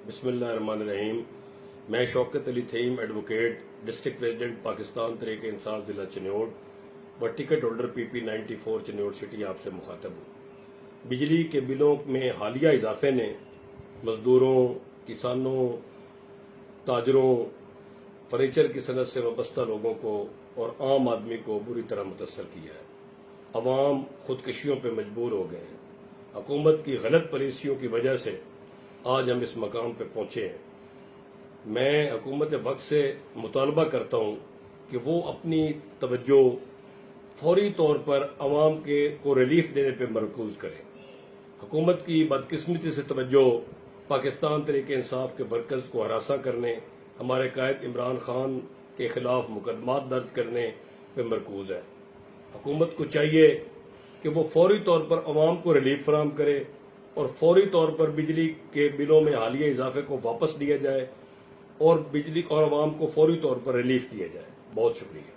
बिस्मिल्लाहिर्रहमानिर्रहीम। मैं Shaukat Ali Thaheem advocate, district president Pakistan Tehreek Insaf जिला चिन्योट व ticket holder PP 94 Chiniot city आपसे मुखातब हूँ। बिजली के बिलों में हालिया इजाफे ने मजदूरों, किसानों, ताजरों, फर्नीचर की सनत से वाबस्ता लोगों को और आम आदमी को बुरी तरह मुतासर किया है। अवाम खुदकशियों पर मजबूर हो गए हैं। हुकूमत की गलत पॉलिसियों की वजह से आज हम इस मकाम पर पहुंचे हैं। मैं हुकूमत वक्त से मुतालबा करता हूं कि वो अपनी तवज्जो फौरी तौर पर अवाम को रिलीफ देने पर मरकूज करें। हुकूमत की बदकिस्मती से तवज्जो पाकिस्तान तहरीक इंसाफ के वर्कर्स को हरासा करने, हमारे कायद इमरान खान के खिलाफ मुकदमात दर्ज करने पर मरकूज है। हुकूमत को चाहिए कि वो फौरी तौर पर अवाम को रिलीफ फराहम करे और फौरी तौर पर बिजली के बिलों में हालिया इजाफे को वापस लिया जाए और बिजली और अवाम को फौरी तौर पर रिलीफ दिया जाए। बहुत शुक्रिया।